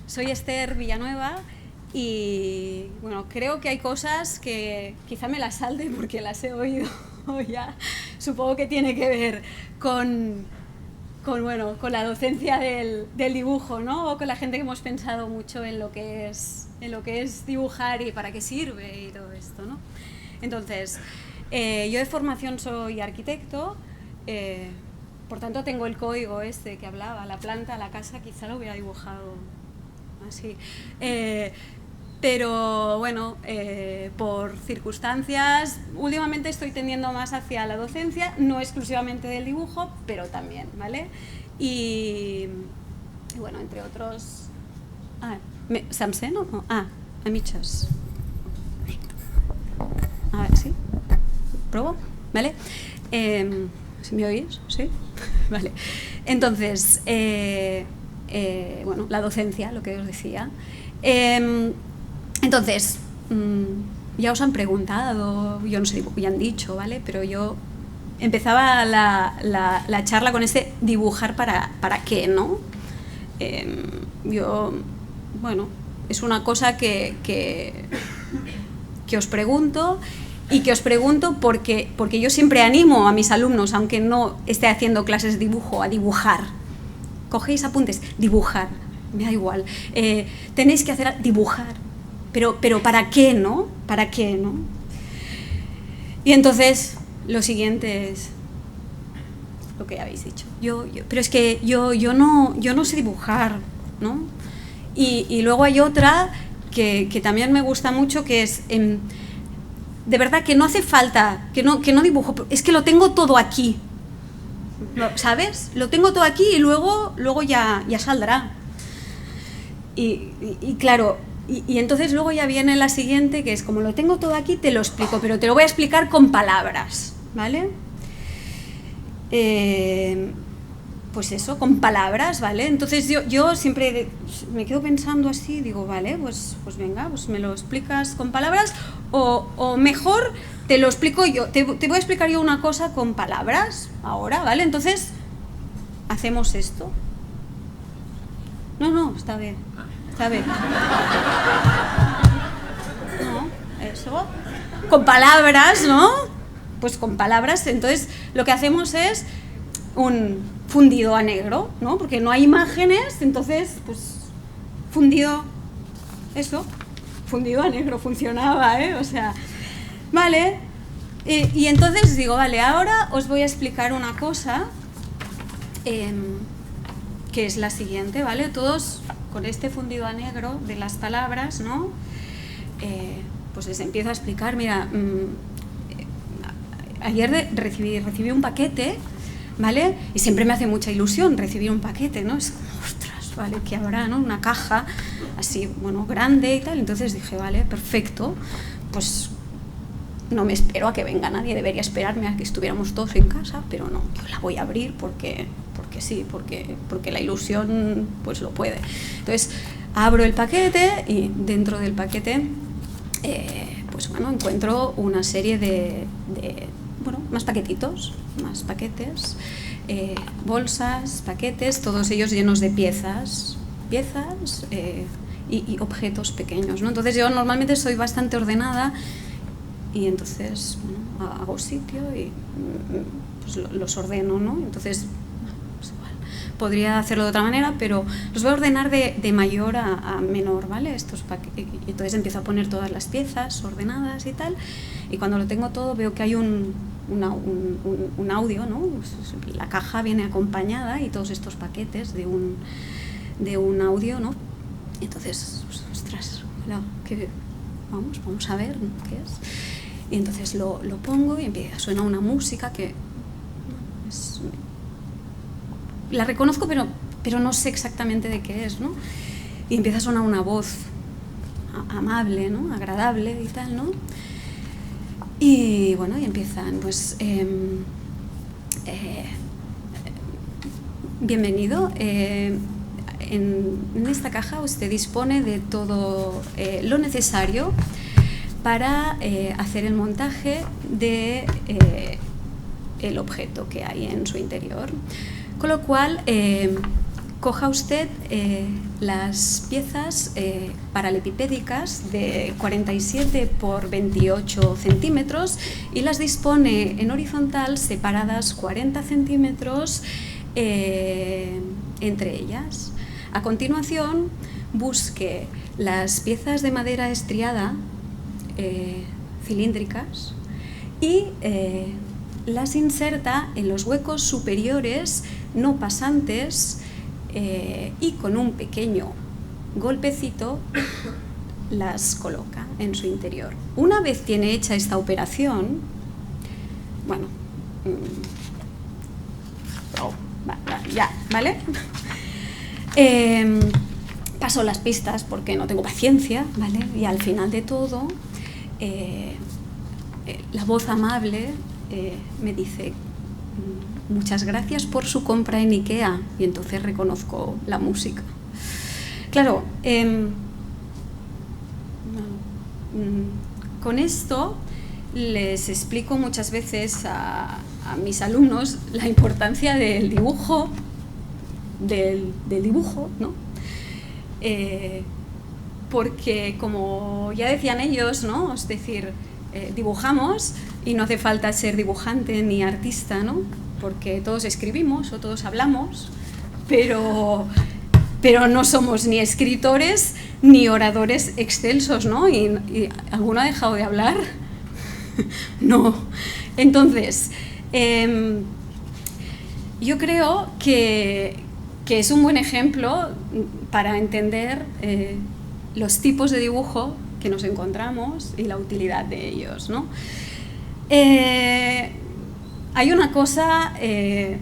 Soy Esther Villanueva y bueno, creo que hay cosas que quizá me las salte porque las he oído ya. Supongo que tiene que ver con la docencia del dibujo, ¿no? O con la gente que hemos pensado mucho en lo que es dibujar y para qué sirve y todo esto, ¿no? Entonces, yo de formación soy arquitecto, por tanto tengo el código este que hablaba, la planta, la casa, quizá lo hubiera dibujado así. Pero bueno, por circunstancias, últimamente estoy tendiendo más hacia la docencia, no exclusivamente del dibujo, pero también, ¿vale? Y bueno, entre otros... se'm sent o no? A mitges. A ver, ¿sí? ¿Probo? ¿Vale? ¿Me oís? ¿Sí? Vale. Entonces, bueno, la docencia, lo que os decía. Entonces, ya os han preguntado, yo no sé, ya han dicho, ¿vale? Pero yo empezaba la charla con ese dibujar para qué, ¿no? Yo, bueno, es una cosa que os pregunto y que os pregunto porque yo siempre animo a mis alumnos, aunque no esté haciendo clases de dibujo, a dibujar. Cogéis apuntes, dibujar, me da igual. Tenéis que hacer dibujar. Pero ¿para qué, no? ¿Para qué, no? Y entonces, lo siguiente es lo que habéis dicho. Pero es que yo no sé dibujar, ¿no? Y luego hay otra que también me gusta mucho, que es, de verdad, que no hace falta, que no dibujo, es que lo tengo todo aquí, ¿sabes? Lo tengo todo aquí y luego ya saldrá. Y claro... Y entonces luego ya viene la siguiente, que es como lo tengo todo aquí, te lo explico, pero te lo voy a explicar con palabras, ¿vale? Pues eso, con palabras, ¿vale? Entonces yo siempre me quedo pensando así, digo, vale, pues venga, pues me lo explicas con palabras o mejor te lo explico yo, te voy a explicar yo una cosa con palabras ahora, ¿vale? Entonces, hacemos esto. No, está bien. Está bien. No, eso. Con palabras, ¿no? Pues con palabras, entonces lo que hacemos es un fundido a negro, ¿no? Porque no hay imágenes, entonces, pues, fundido, eso, fundido a negro funcionaba, ¿eh? O sea, vale. Y entonces digo, vale, ahora os voy a explicar una cosa, que es la siguiente, ¿vale? Todos... con este fundido a negro de las palabras, ¿no? Pues les empiezo a explicar, mira, ayer recibí un paquete, ¿vale? Y siempre me hace mucha ilusión recibir un paquete, ¿no? Es como, ostras, ¿vale? ¿Qué habrá, no? Una caja así, bueno, grande y tal. Entonces dije, vale, perfecto, pues no me espero a que venga nadie, debería esperarme a que estuviéramos todos en casa, pero no, yo la voy a abrir porque sí, porque la ilusión pues lo puede. Entonces abro el paquete y dentro del paquete pues bueno, encuentro una serie de más paquetitos, más paquetes, bolsas, paquetes, todos ellos llenos de piezas y objetos pequeños, ¿no? Entonces yo normalmente soy bastante ordenada y entonces bueno, hago sitio y pues los ordeno, ¿no? Entonces podría hacerlo de otra manera, pero los voy a ordenar de mayor a menor, ¿vale? Entonces empiezo a poner todas las piezas ordenadas y tal, y cuando lo tengo todo veo que hay un audio, ¿no? La caja viene acompañada y todos estos paquetes de un audio, ¿no? Y entonces, ostras, vamos a ver, ¿no? ¿Qué es? Y entonces lo pongo y suena una música que la reconozco, pero no sé exactamente de qué es, ¿no? Y empieza a sonar una voz amable, ¿no? Agradable y tal, ¿no? Y bueno, y empiezan, pues, bienvenido, en esta caja usted dispone de todo lo necesario para hacer el montaje de el objeto que hay en su interior. Con lo cual, coja usted las piezas paralelepípedicas de 47 por 28 centímetros y las dispone en horizontal separadas 40 centímetros entre ellas. A continuación, busque las piezas de madera estriada cilíndricas y las inserta en los huecos superiores no pasantes y con un pequeño golpecito las coloca en su interior. Una vez tiene hecha esta operación, bueno, ya, ¿vale? Paso las pistas porque no tengo paciencia, ¿vale? Y al final de todo, la voz amable me dice: muchas gracias por su compra en IKEA, y entonces reconozco la música. Claro, con esto les explico muchas veces a mis alumnos la importancia del dibujo, ¿no? Porque como ya decían ellos, ¿no? Es decir, dibujamos y no hace falta ser dibujante ni artista, ¿no? Porque todos escribimos o todos hablamos, pero no somos ni escritores ni oradores excelsos, ¿no? ¿Y alguno ha dejado de hablar? No. Entonces, yo creo que es un buen ejemplo para entender los tipos de dibujo que nos encontramos y la utilidad de ellos, ¿no? Hay una cosa que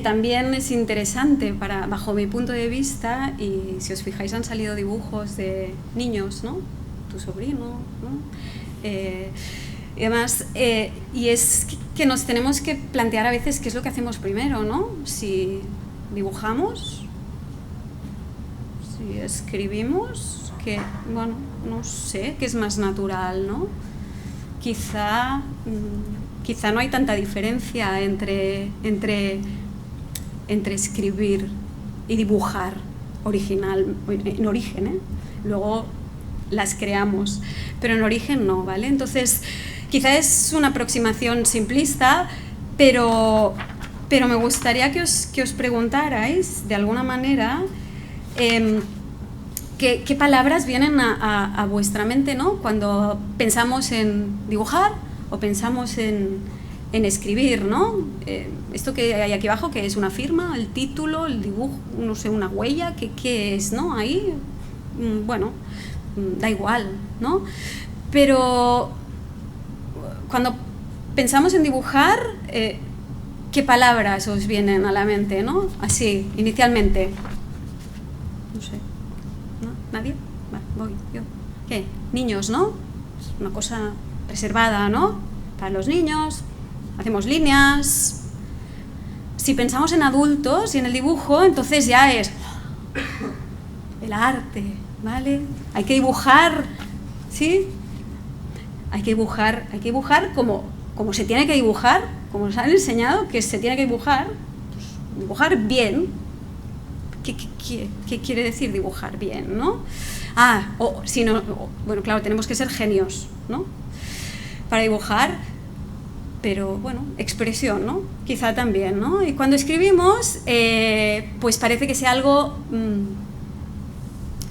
también es interesante bajo mi punto de vista, y si os fijáis han salido dibujos de niños, ¿no? Tu sobrino, ¿no? Y además, y es que nos tenemos que plantear a veces qué es lo que hacemos primero, ¿no? Si dibujamos, si escribimos, que, bueno, no sé, qué es más natural, ¿no? Quizá no hay tanta diferencia entre escribir y dibujar en origen, ¿eh? Luego las creamos, pero en origen no, ¿vale? Entonces, quizá es una aproximación simplista, pero me gustaría que os preguntarais, de alguna manera, ¿qué palabras vienen a vuestra mente, ¿no? Cuando pensamos en dibujar o pensamos en escribir, ¿no? Esto que hay aquí abajo, que es una firma, el título, el dibujo, no sé, una huella, ¿qué es, no? Ahí, bueno, da igual, ¿no? Pero cuando pensamos en dibujar, ¿qué palabras os vienen a la mente, ¿no? Así, inicialmente. No sé. ¿No? ¿Nadie? Vale, voy yo. ¿Qué? Niños, ¿no? Es una cosa reservada, ¿no? Para los niños. Hacemos líneas. Si pensamos en adultos y en el dibujo, entonces ya es el arte, ¿vale? Hay que dibujar, ¿sí? Hay que dibujar como se tiene que dibujar, como nos han enseñado que se tiene que dibujar, pues, dibujar bien. ¿Qué quiere decir dibujar bien, no? Bueno, claro, tenemos que ser genios, ¿no? Para dibujar, pero bueno, expresión, ¿no? Quizá también, ¿no? Y cuando escribimos, pues parece que sea algo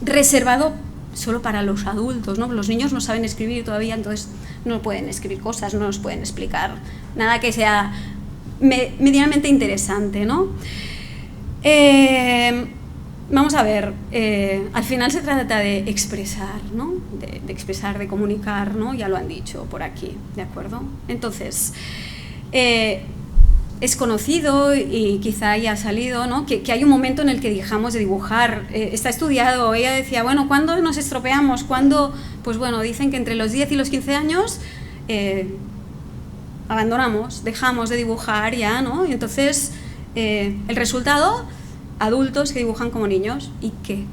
reservado solo para los adultos, ¿no? Los niños no saben escribir todavía, entonces no pueden escribir cosas, no nos pueden explicar nada que sea medianamente interesante, ¿no? Vamos a ver, al final se trata de expresar, ¿no? De expresar, de comunicar, ¿no? Ya lo han dicho por aquí, ¿de acuerdo? Entonces, es conocido y quizá haya salido, ¿no? que hay un momento en el que dejamos de dibujar. Está estudiado. Ella decía, bueno, ¿cuándo nos estropeamos? ¿Cuándo? Pues bueno, dicen que entre los 10 y los 15 años abandonamos, dejamos de dibujar ya, ¿no? Y entonces, el resultado, adultos que dibujan como niños. ¿Y qué?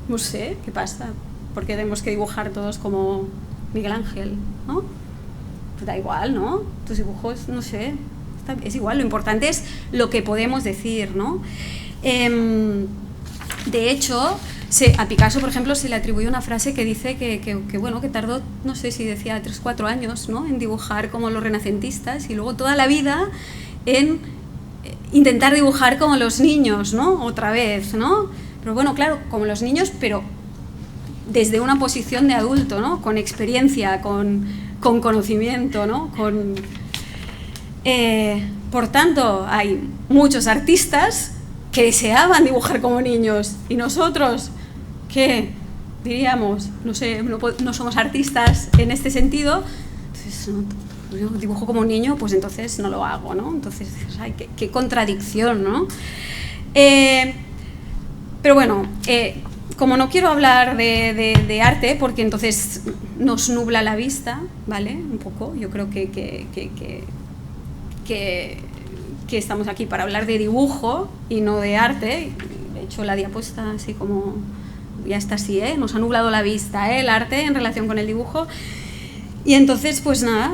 No sé, ¿qué pasa? ¿Por qué tenemos que dibujar todos como Miguel Ángel, ¿no? Pues da igual, ¿no? Tus dibujos, no sé, es igual, lo importante es lo que podemos decir, ¿no? De hecho, a Picasso, por ejemplo, se le atribuye una frase que dice bueno, que tardó, no sé si decía 3 o 4 años, ¿no?, en dibujar como los renacentistas, y luego toda la vida en intentar dibujar como los niños, ¿no?, otra vez, ¿no? Pero bueno, claro, como los niños, pero desde una posición de adulto, ¿no?, con experiencia, con conocimiento, ¿no? Por tanto, hay muchos artistas que deseaban dibujar como niños, y nosotros, ¿qué diríamos? No sé, no somos artistas en este sentido, entonces yo dibujo como un niño, pues entonces no lo hago, ¿no? Entonces, ay, qué contradicción, ¿no? Pero bueno, como no quiero hablar de arte, porque entonces nos nubla la vista, ¿vale? Un poco, yo creo que estamos aquí para hablar de dibujo y no de arte. De hecho, la diapositiva así como, ya está así, nos ha nublado la vista, el arte en relación con el dibujo. Y entonces, pues nada,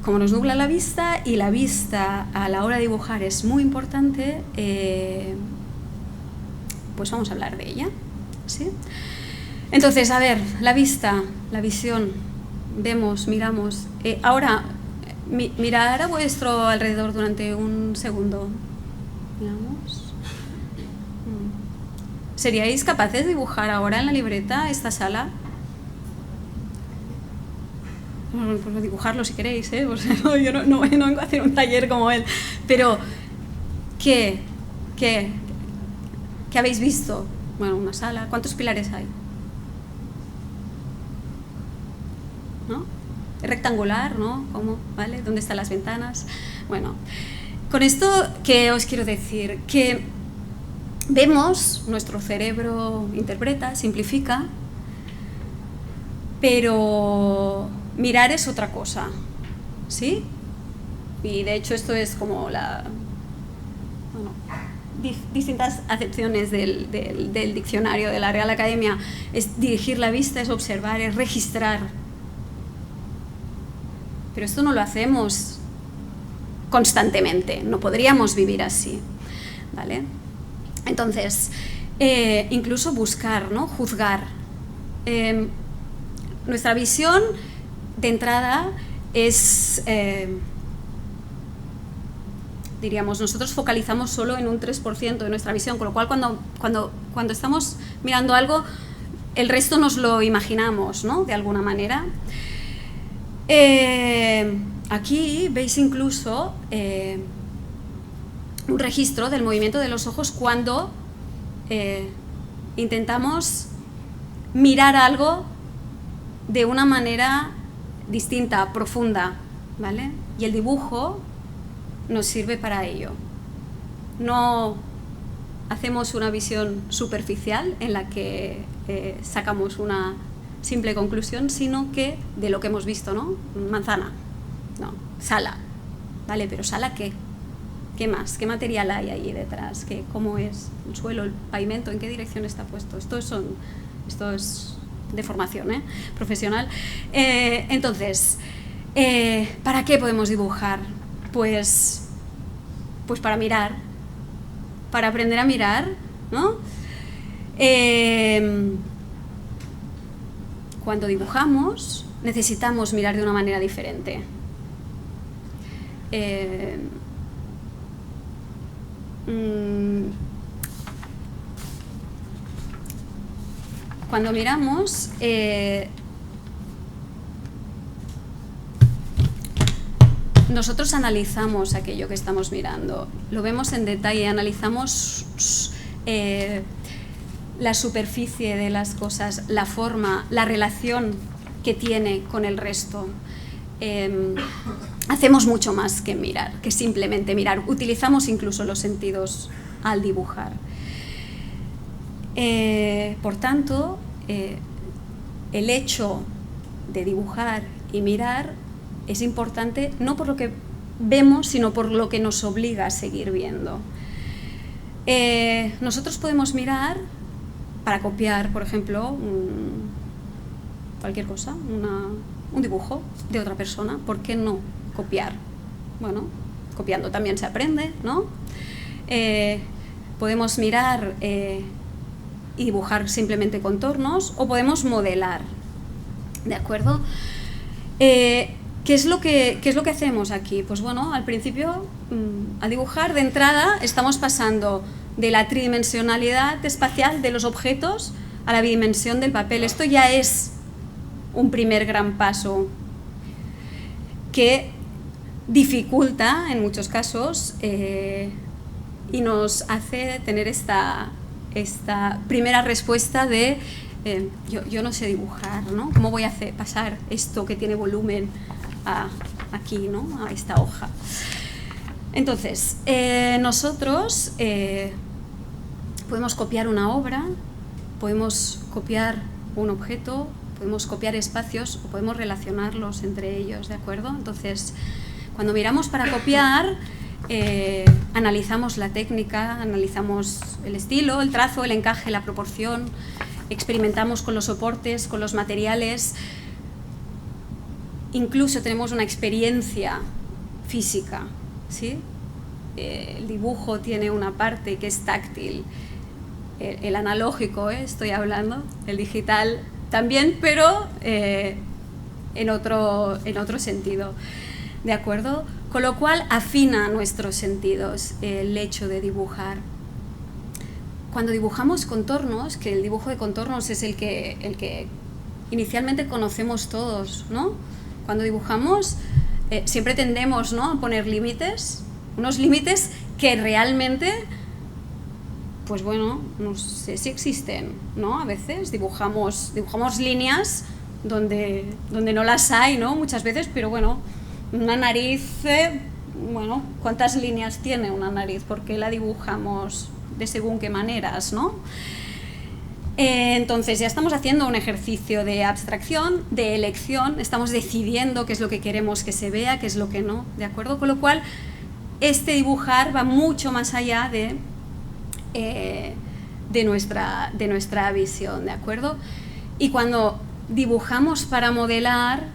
como nos nubla la vista, y la vista a la hora de dibujar es muy importante, pues vamos a hablar de ella, ¿sí? Entonces, a ver, la vista, la visión, vemos, miramos. Ahora, mirar a vuestro alrededor durante un segundo. Miramos. ¿Seríais capaces de dibujar ahora en la libreta esta sala? Pues dibujarlo si queréis, ¿eh? O sea, yo no vengo a hacer un taller como él. Pero, ¿qué habéis visto? Bueno, una sala. ¿Cuántos pilares hay? ¿No? Es rectangular, ¿no? ¿Cómo? ¿Vale? ¿Dónde están las ventanas? Bueno, con esto, ¿qué os quiero decir? Que vemos, nuestro cerebro interpreta, simplifica, pero mirar es otra cosa, ¿sí? Y de hecho esto es como distintas acepciones del diccionario de la Real Academia. Es dirigir la vista, es observar, es registrar. Pero esto no lo hacemos constantemente, no podríamos vivir así, ¿vale? Entonces, incluso buscar, ¿no?, juzgar. Nuestra visión de entrada es, diríamos, nosotros focalizamos solo en un 3% de nuestra visión, con lo cual cuando estamos mirando algo, el resto nos lo imaginamos, ¿no?, de alguna manera. Aquí veis incluso un registro del movimiento de los ojos cuando intentamos mirar algo de una manera distinta, profunda, ¿vale? Y el dibujo nos sirve para ello. No hacemos una visión superficial en la que sacamos una simple conclusión, sino que de lo que hemos visto, ¿no? Manzana, no, sala, ¿vale? Pero ¿sala qué? ¿Qué más? ¿Qué material hay ahí detrás? ¿Cómo es el suelo, el pavimento? ¿En qué dirección está puesto? Esto es de formación, profesional. Entonces, ¿para qué podemos dibujar? Pues para mirar, para aprender a mirar, ¿no? Cuando dibujamos, necesitamos mirar de una manera diferente. Cuando miramos, nosotros analizamos aquello que estamos mirando, lo vemos en detalle, analizamos la superficie de las cosas, la forma, la relación que tiene con el resto. Hacemos mucho más que mirar, que simplemente mirar. Utilizamos incluso los sentidos al dibujar. Por tanto, el hecho de dibujar y mirar es importante no por lo que vemos, sino por lo que nos obliga a seguir viendo. Nosotros podemos mirar para copiar, por ejemplo, cualquier cosa, un dibujo de otra persona. ¿Por qué no copiar? Bueno, copiando también se aprende, ¿no? Podemos mirar y dibujar simplemente contornos, o podemos modelar, ¿de acuerdo? ¿Qué es lo que hacemos aquí? Pues bueno, al principio, al dibujar de entrada, estamos pasando de la tridimensionalidad espacial de los objetos a la bidimensión del papel. Esto ya es un primer gran paso que dificulta en muchos casos y nos hace tener esta primera respuesta de yo no sé dibujar, ¿no? ¿Cómo voy a pasar esto que tiene volumen aquí, ¿no? A esta hoja? Entonces, nosotros podemos copiar una obra, podemos copiar un objeto, podemos copiar espacios o podemos relacionarlos entre ellos, ¿de acuerdo? Entonces, cuando miramos para copiar, analizamos la técnica, analizamos el estilo, el trazo, el encaje, la proporción, experimentamos con los soportes, con los materiales, incluso tenemos una experiencia física, ¿sí? El dibujo tiene una parte que es táctil, el analógico, estoy hablando, el digital también, pero en otro sentido, ¿de acuerdo? Con lo cual afina nuestros sentidos el hecho de dibujar. Cuando dibujamos contornos, que el dibujo de contornos es el que inicialmente conocemos todos, ¿no? Cuando dibujamos siempre tendemos, ¿no?, a poner límites, unos límites que realmente, pues bueno, no sé si existen, ¿no? A veces dibujamos líneas donde no las hay, ¿no? Muchas veces, pero bueno, una nariz, bueno, ¿cuántas líneas tiene una nariz? ¿Por qué la dibujamos de según qué maneras, ¿no? Entonces ya estamos haciendo un ejercicio de abstracción, de elección, estamos decidiendo qué es lo que queremos que se vea, qué es lo que no, ¿de acuerdo? Con lo cual, este dibujar va mucho más allá de nuestra visión, ¿de acuerdo? Y cuando dibujamos para modelar,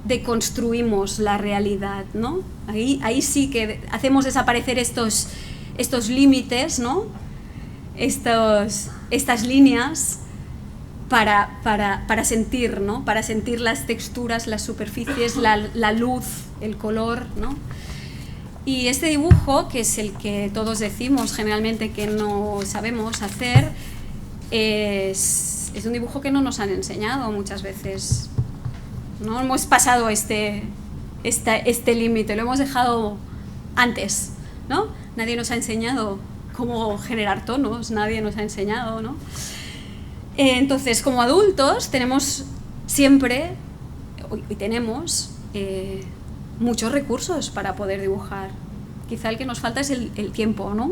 deconstruimos la realidad, ¿no? Ahí sí que hacemos desaparecer estos límites, ¿no? Estas líneas para sentir, ¿no? Para sentir las texturas, las superficies, la luz, el color, ¿no? Y este dibujo, que es el que todos decimos generalmente que no sabemos hacer, es un dibujo que no nos han enseñado muchas veces. No hemos pasado este límite, lo hemos dejado antes, ¿no? Nadie nos ha enseñado cómo generar tonos, nadie nos ha enseñado, ¿no? Entonces, como adultos, tenemos siempre, y tenemos muchos recursos para poder dibujar. Quizá el que nos falta es el tiempo, ¿no?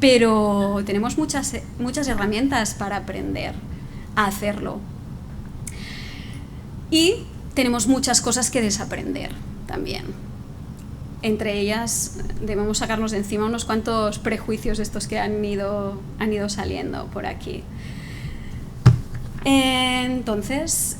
Pero tenemos muchas herramientas para aprender a hacerlo. Y tenemos muchas cosas que desaprender también. Entre ellas, debemos sacarnos de encima unos cuantos prejuicios estos que han ido saliendo por aquí. Entonces,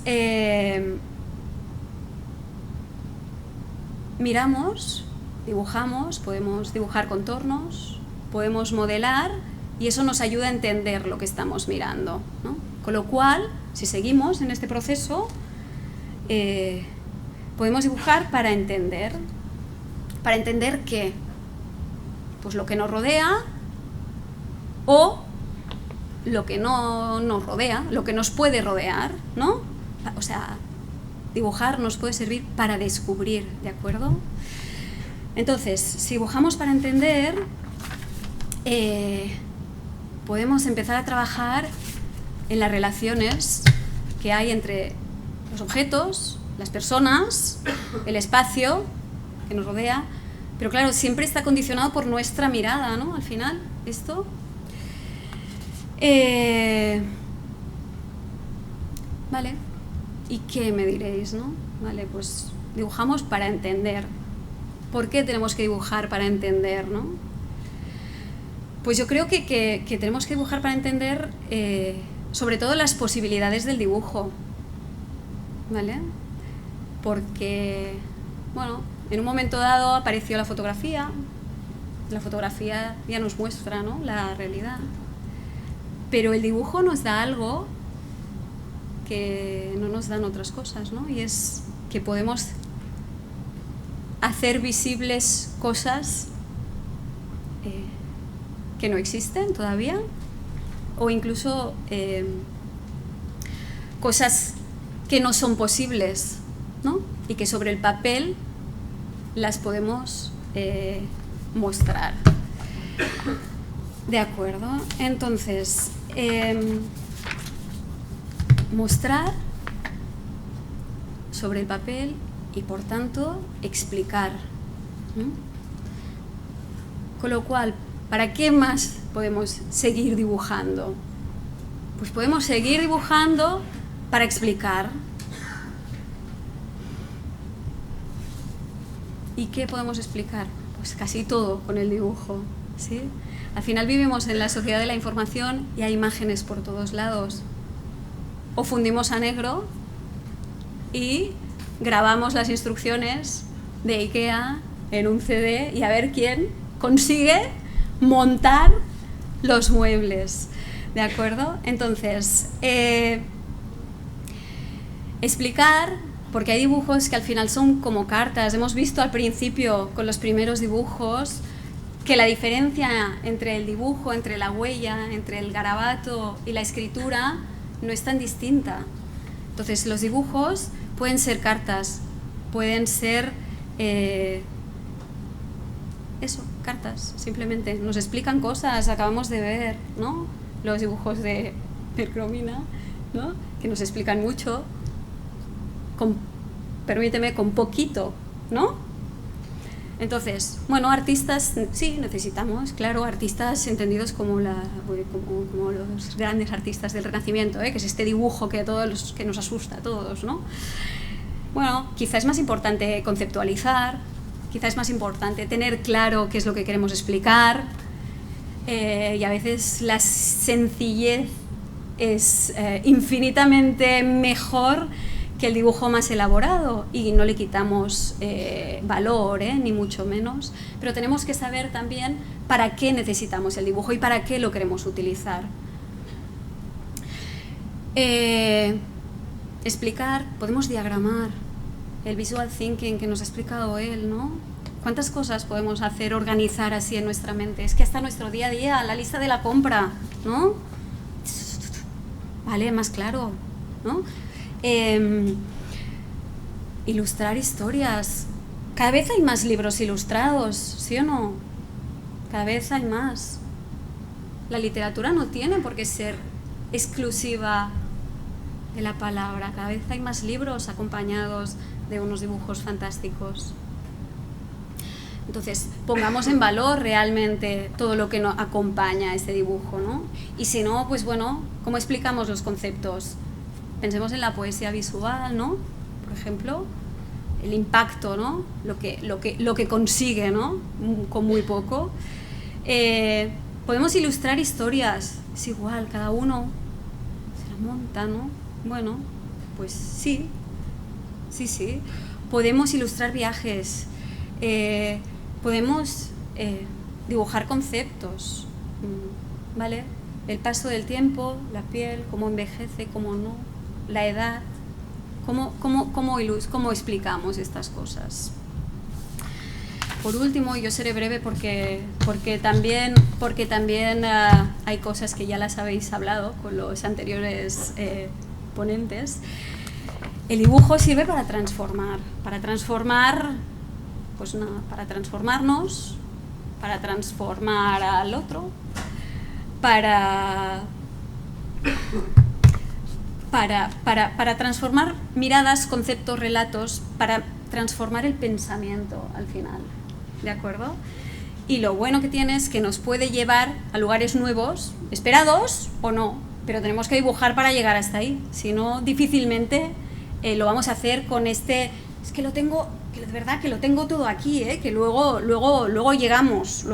miramos, dibujamos, podemos dibujar contornos, podemos modelar y eso nos ayuda a entender lo que estamos mirando, ¿no? Con lo cual, si seguimos en este proceso, podemos dibujar para entender. ¿Para entender qué? Pues lo que nos rodea o lo que no nos rodea, lo que nos puede rodear, ¿no? O sea, dibujar nos puede servir para descubrir, ¿de acuerdo? Entonces, si dibujamos para entender, podemos empezar a trabajar en las relaciones que hay entre los objetos, las personas, el espacio que nos rodea, pero claro, siempre está condicionado por nuestra mirada, ¿no? Al final, esto. Vale, ¿y qué me diréis, no? Vale, pues dibujamos para entender. ¿Por qué tenemos que dibujar para entender, no? Pues yo creo que tenemos que dibujar para entender sobre todo las posibilidades del dibujo, ¿vale? Porque, bueno, En un momento dado apareció la fotografía ya nos muestra, ¿no?, la realidad, pero el dibujo nos da algo que no nos dan otras cosas, ¿no? Y es que podemos hacer visibles cosas que no existen todavía, o incluso cosas que no son posibles, ¿no? Y que sobre el papel las podemos mostrar. De acuerdo, entonces mostrar sobre el papel y por tanto explicar, ¿no? Con lo cual, ¿para qué más podemos seguir dibujando? Pues podemos seguir dibujando para explicar. ¿Y qué podemos explicar? Pues casi todo con el dibujo, ¿sí? Al final vivimos en la sociedad de la información y hay imágenes por todos lados. O fundimos a negro y grabamos las instrucciones de IKEA en un CD y a ver quién consigue montar los muebles, ¿de acuerdo? Entonces, explicar, porque hay dibujos que al final son como cartas. Hemos visto al principio con los primeros dibujos que la diferencia entre el dibujo, entre la huella, entre el garabato y la escritura no es tan distinta. Entonces los dibujos pueden ser cartas, pueden ser cartas, simplemente nos explican cosas. Acabamos de ver, ¿no?, los dibujos de Percromina, ¿no?, que nos explican mucho, permíteme, con poquito, ¿no? Entonces, bueno, artistas, sí, necesitamos, claro, artistas entendidos como los grandes artistas del Renacimiento, que es este dibujo que que nos asusta a todos, ¿no? Bueno, quizá es más importante conceptualizar, quizá es más importante tener claro qué es lo que queremos explicar, y a veces la sencillez es infinitamente mejor que el dibujo más elaborado, y no le quitamos valor, ni mucho menos, pero tenemos que saber también para qué necesitamos el dibujo y para qué lo queremos utilizar. Explicar, podemos diagramar, el visual thinking que nos ha explicado él, ¿no? ¿Cuántas cosas podemos hacer, organizar así en nuestra mente? Es que hasta nuestro día a día, la lista de la compra, ¿no? Vale, más claro, ¿no? Ilustrar historias. Cada vez hay más libros ilustrados, ¿sí o no? Cada vez hay más. La literatura no tiene por qué ser exclusiva de la palabra. Cada vez hay más libros acompañados de unos dibujos fantásticos. Entonces, pongamos en valor realmente todo lo que nos acompaña a este dibujo, ¿no? Y si no, pues bueno, ¿cómo explicamos los conceptos? Pensemos en la poesía visual, ¿no? Por ejemplo, el impacto, ¿no? Lo que consigue, ¿no?, con muy poco. Podemos ilustrar historias, es igual, cada uno se la monta, ¿no? Bueno, pues sí. Podemos ilustrar viajes, podemos dibujar conceptos, ¿vale? El paso del tiempo, la piel, cómo envejece, cómo no, la edad, cómo explicamos estas cosas. Por último, yo seré breve porque también hay cosas que ya las habéis hablado con los anteriores ponentes. El dibujo sirve para transformar, pues nada, para transformarnos, para transformar al otro, para transformar miradas, conceptos, relatos, para transformar el pensamiento al final, ¿de acuerdo? Y lo bueno que tiene es que nos puede llevar a lugares nuevos, esperados o no, pero tenemos que dibujar para llegar hasta ahí, si no, difícilmente lo vamos a hacer con este, es que lo tengo, que de verdad que lo tengo todo aquí, que luego llegamos.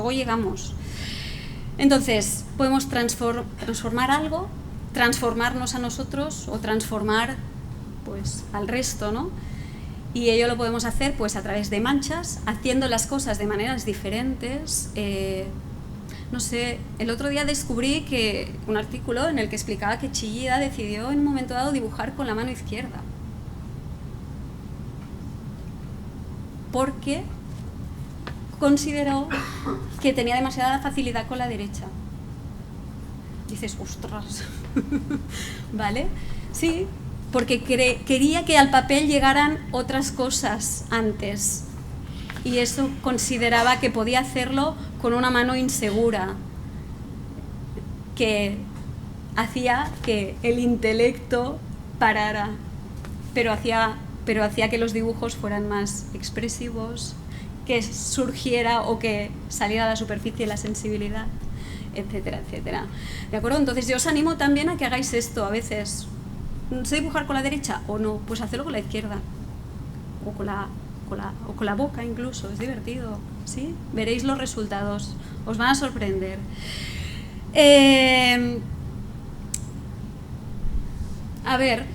Entonces, podemos transformar algo, transformarnos a nosotros o transformar, pues, al resto, ¿no? Y ello lo podemos hacer pues a través de manchas, haciendo las cosas de maneras diferentes. No sé, el otro día descubrí que un artículo en el que explicaba que Chillida decidió en un momento dado dibujar con la mano izquierda. Porque consideró que tenía demasiada facilidad con la derecha. Dices, ostras, ¿vale? Sí, porque quería que al papel llegaran otras cosas antes. Y eso consideraba que podía hacerlo con una mano insegura, que hacía que el intelecto parara, pero hacía que los dibujos fueran más expresivos, que surgiera o que saliera a la superficie la sensibilidad, etcétera, etcétera. ¿De acuerdo? Entonces yo os animo también a que hagáis esto a veces. ¿Sé dibujar con la derecha o no? Pues hacedlo con la izquierda. O con la boca incluso, es divertido, ¿sí? Veréis los resultados, os van a sorprender. A ver,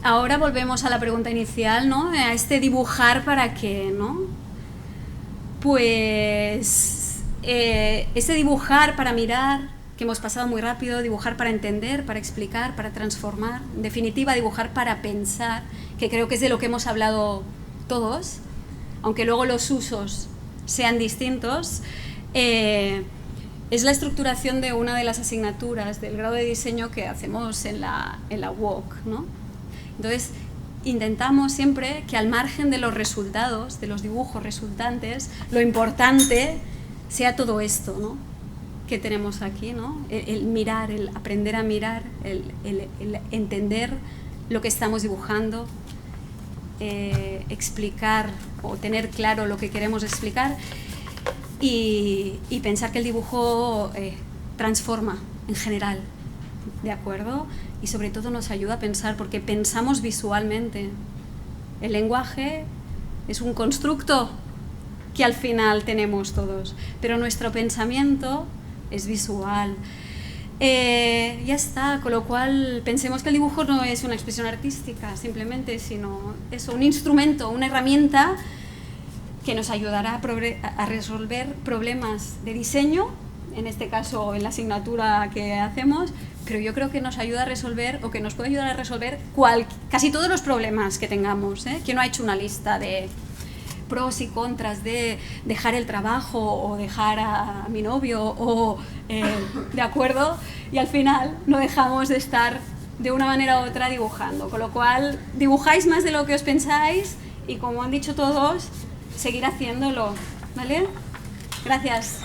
ahora volvemos a la pregunta inicial, ¿no? A este dibujar para qué, ¿no? Pues ese dibujar para mirar, que hemos pasado muy rápido, dibujar para entender, para explicar, para transformar, en definitiva dibujar para pensar, que creo que es de lo que hemos hablado todos, aunque luego los usos sean distintos, es la estructuración de una de las asignaturas del grado de diseño que hacemos en la UOC, ¿no? Entonces, intentamos siempre que al margen de los resultados, de los dibujos resultantes, lo importante sea todo esto, ¿no?, que tenemos aquí, ¿no? El mirar, el aprender a mirar, el entender lo que estamos dibujando, explicar o tener claro lo que queremos explicar y pensar que el dibujo transforma en general, ¿de acuerdo? Y sobre todo nos ayuda a pensar porque pensamos visualmente. El lenguaje es un constructo que al final tenemos todos, pero nuestro pensamiento es visual. Ya está, con lo cual pensemos que el dibujo no es una expresión artística simplemente, sino es un instrumento, una herramienta que nos ayudará a resolver problemas de diseño, en este caso en la asignatura que hacemos, pero yo creo que nos ayuda a resolver, o que nos puede ayudar a resolver casi todos los problemas que tengamos, ¿eh? ¿Quién no ha hecho una lista de pros y contras de dejar el trabajo o dejar a mi novio o de acuerdo, y al final no dejamos de estar de una manera u otra dibujando, con lo cual dibujáis más de lo que os pensáis y, como han dicho todos, seguir haciéndolo, ¿vale? Gracias.